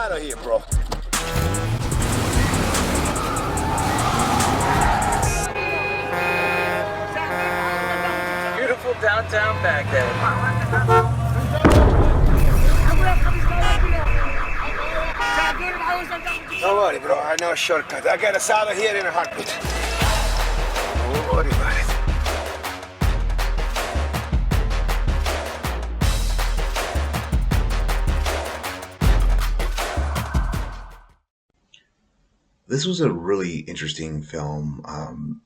out of here, bro. Beautiful downtown Baghdad. Don't worry, bro. I know a shortcut. I get us out of here in a heartbeat. Don't worry about it. This was a really interesting film.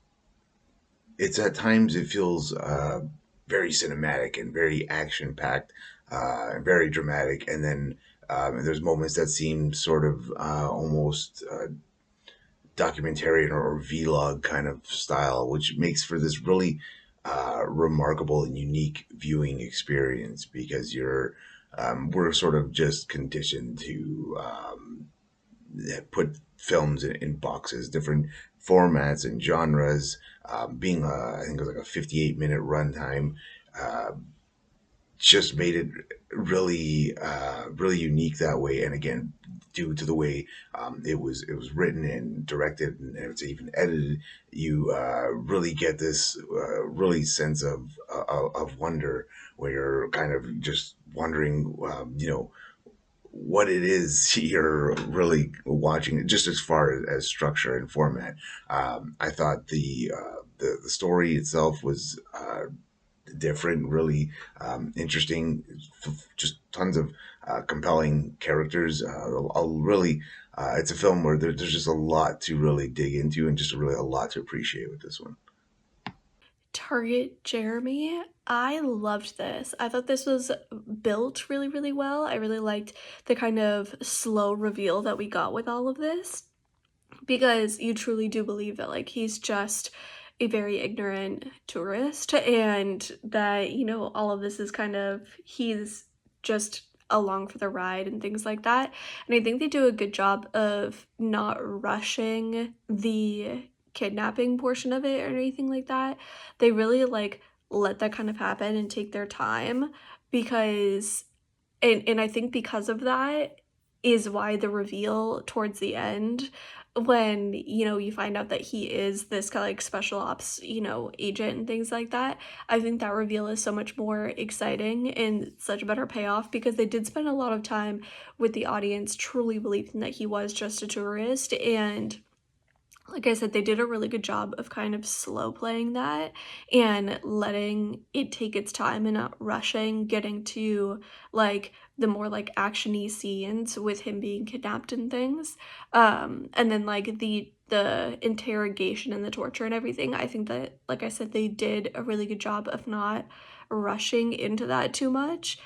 It's at times it feels very cinematic and very action packed, and very dramatic, and then there's moments that seem sort of almost documentarian or vlog kind of style, which makes for this really remarkable and unique viewing experience because we're sort of just conditioned to put films in boxes, different formats and genres. Being I think it was like a 58-minute runtime, uh, just made it really unique that way. And again, due to the way it was written and directed and it's even edited, you really get this really sense of wonder where you're kind of just wondering, what it is you're really watching, just as far as structure and format. I thought the story itself was different, really interesting, just tons of compelling characters. I'll really, it's a film where there's just a lot to really dig into and just really a lot to appreciate with this one. Target Jeremy. I loved this. I thought this was built really, really well. I really liked the kind of slow reveal that we got with all of this because you truly do believe that, like, he's just a very ignorant tourist and that, all of this is kind of, he's just along for the ride and things like that. And I think they do a good job of not rushing the kidnapping portion of it or anything like that. They really like let that kind of happen and take their time because and I think because of that is why the reveal towards the end when you find out that he is this kind of like special ops agent and things like that. I think that reveal is so much more exciting and such a better payoff because they did spend a lot of time with the audience truly believing that he was just a tourist. And like I said, they did a really good job of kind of slow playing that and letting it take its time and not rushing, getting to like the more like actiony scenes with him being kidnapped and things. And then like the interrogation and the torture and everything. I think that, like I said, they did a really good job of not rushing into that too much.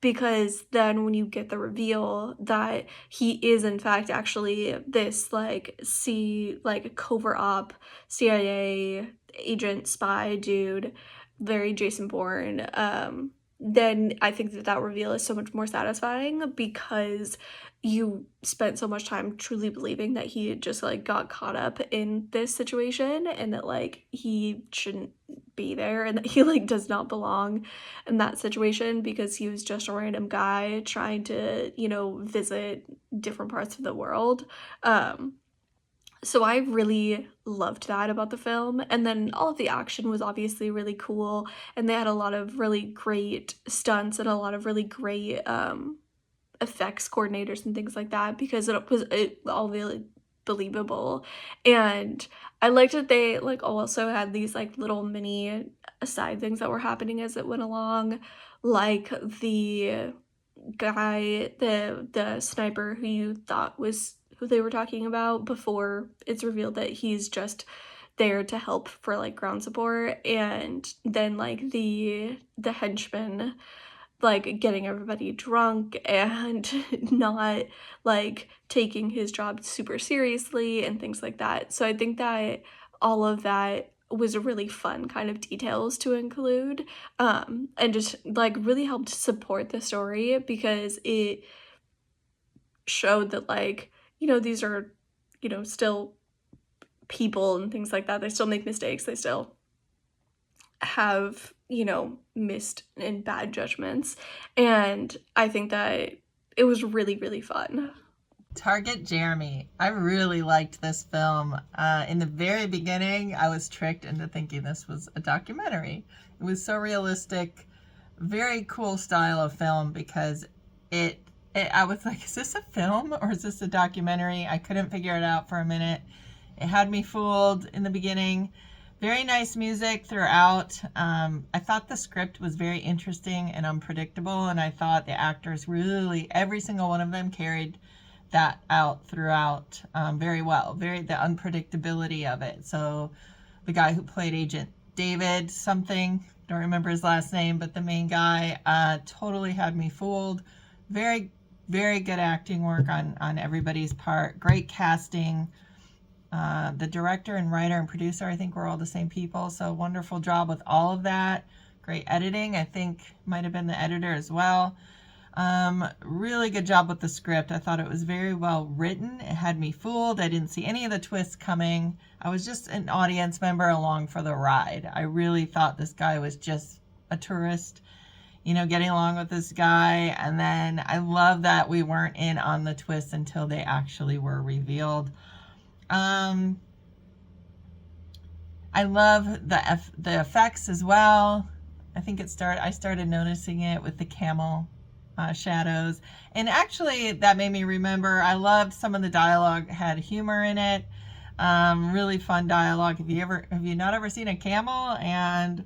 Because then when you get the reveal that he is in fact actually this like covert op CIA agent spy dude, very Jason Bourne, then I think that reveal is so much more satisfying because you spent so much time truly believing that he just like got caught up in this situation and that like he shouldn't be there and that he like does not belong in that situation because he was just a random guy trying to, visit different parts of the world. So I really loved that about the film. And then all of the action was obviously really cool. And they had a lot of really great stunts and a lot of really great effects coordinators and things like that because it all really believable. And I liked that they like also had these like little mini side things that were happening as it went along, like the guy, the sniper who you thought was who they were talking about before it's revealed that he's just there to help for like ground support, and then like the henchman like getting everybody drunk and not like taking his job super seriously and things like that. So I think that all of that was a really fun kind of details to include, and just like really helped support the story because it showed that like these are still people and things like that. They still make mistakes, they still have missed and bad judgments. And I think that it was really, really fun. Target Jeremy. I really liked this film. In the very beginning, I was tricked into thinking this was a documentary. It was so realistic, very cool style of film because I was like, is this a film or is this a documentary? I couldn't figure it out for a minute. It had me fooled in the beginning. Very nice music throughout. I thought the script was very interesting and unpredictable, and I thought the actors really, every single one of them carried that out throughout very well. The unpredictability of it. So the guy who played Agent David something, don't remember his last name, but the main guy totally had me fooled. Very, very good acting work on everybody's part. Great casting. The director and writer and producer, I think, were all the same people. So wonderful job with all of that. Great editing. I think might have been the editor as well. Really good job with the script. I thought it was very well written. It had me fooled. I didn't see any of the twists coming. I was just an audience member along for the ride. I really thought this guy was just a tourist, getting along with this guy. And then I love that we weren't in on the twists until they actually were revealed. I love the effects as well. I think I started noticing it with the camel shadows, and actually that made me remember I loved some of the dialogue had humor in it. Really fun dialogue. Have you not ever seen a camel? And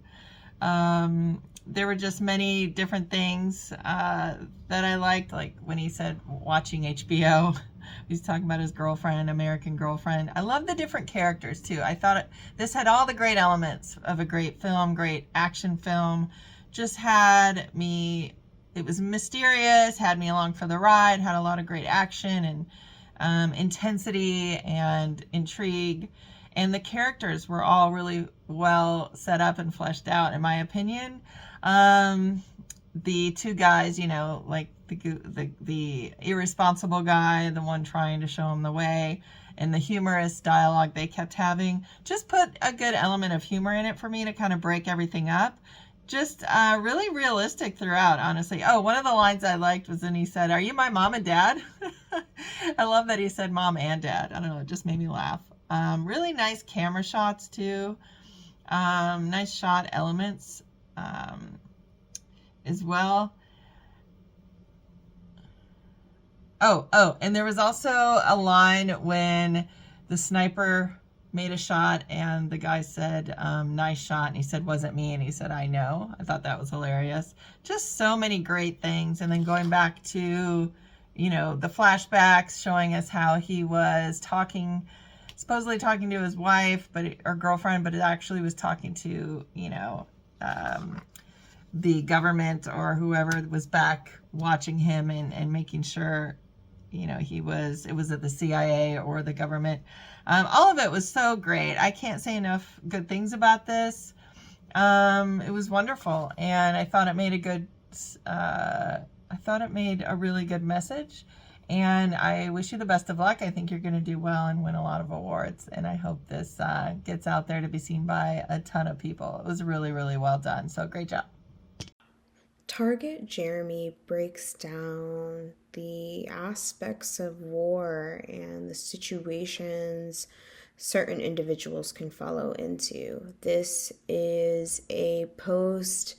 there were just many different things that I liked, like when he said watching HBO. He's talking about his girlfriend, American Girlfriend. I love the different characters too. I thought this had all the great elements of a great film, great action film. Just had me, it was mysterious, had me along for the ride, had a lot of great action and intensity and intrigue. And the characters were all really well set up and fleshed out, in my opinion. The two guys, like the irresponsible guy, the one trying to show him the way, and the humorous dialogue they kept having, just put a good element of humor in it for me to kind of break everything up. Just really realistic throughout, honestly. Oh, one of the lines I liked was when he said, "Are you my mom and dad?" I love that he said mom and dad. I don't know, it just made me laugh. Really nice camera shots too. Nice shot elements as well. Oh, and there was also a line when the sniper made a shot and the guy said, nice shot. And he said, wasn't me. And he said, I know. I thought that was hilarious. Just so many great things. And then going back to, the flashbacks showing us how he was supposedly talking to his wife, or girlfriend, but it actually was talking to, the government or whoever was back watching him and making sure, it was at the CIA or the government. All of it was so great. I can't say enough good things about this. It was wonderful, and I thought it made a really good message. And I wish you the best of luck. I think you're going to do well and win a lot of awards. And I hope this gets out there to be seen by a ton of people. It was really, really well done. So great job. Target Jeremy breaks down the aspects of war and the situations certain individuals can follow into. This is a post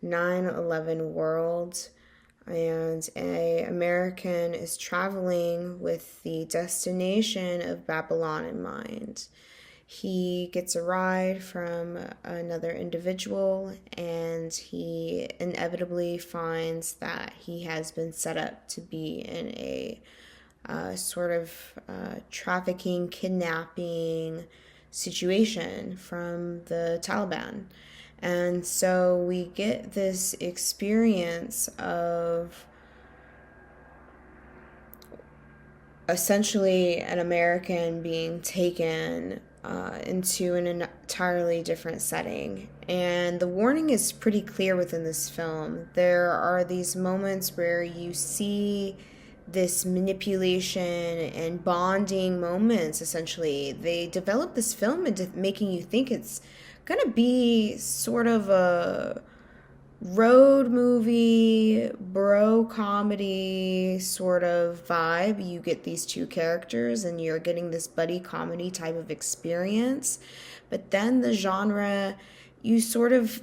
9/11 world, and an American is traveling with the destination of Babylon in mind. He gets a ride from another individual, and he inevitably finds that he has been set up to be in a sort of trafficking, kidnapping situation from the Taliban. And so we get this experience of essentially an American being taken into an entirely different setting. And the warning is pretty clear within this film. There are these moments where you see this manipulation and bonding moments, essentially. They develop this film into making you think it's going to be sort of a road movie, bro comedy sort of vibe. You get these two characters and you're getting this buddy comedy type of experience. But then the genre, you sort of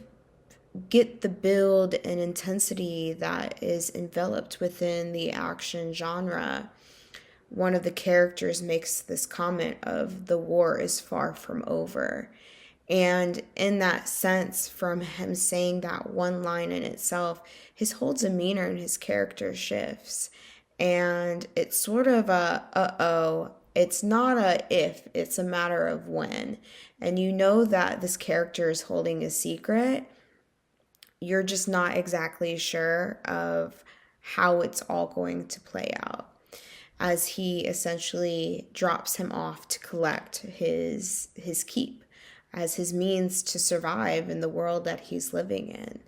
get the build and intensity that is enveloped within the action genre. One of the characters makes this comment of the war is far from over. And in that sense, from him saying that one line in itself, his whole demeanor and his character shifts. And it's sort of a, uh-oh, it's not a if, it's a matter of when. And you know that this character is holding a secret. You're just not exactly sure of how it's all going to play out, as he essentially drops him off to collect his keep as his means to survive in the world that he's living in.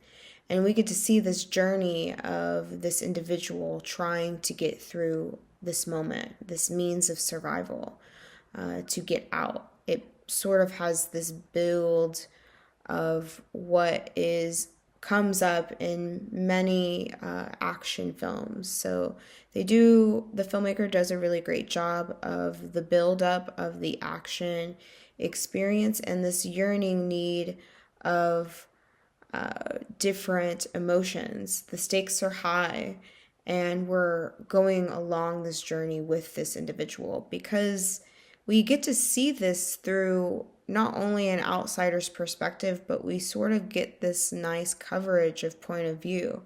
And we get to see this journey of this individual trying to get through this moment, this means of survival, to get out. It sort of has this build of what comes up in many action films. So the filmmaker does a really great job of the build up of the action experience and this yearning need of different emotions. The stakes are high, and we're going along this journey with this individual because we get to see this through not only an outsider's perspective, but we sort of get this nice coverage of point of view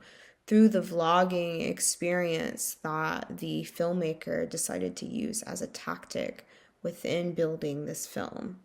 through the vlogging experience that the filmmaker decided to use as a tactic within building this film.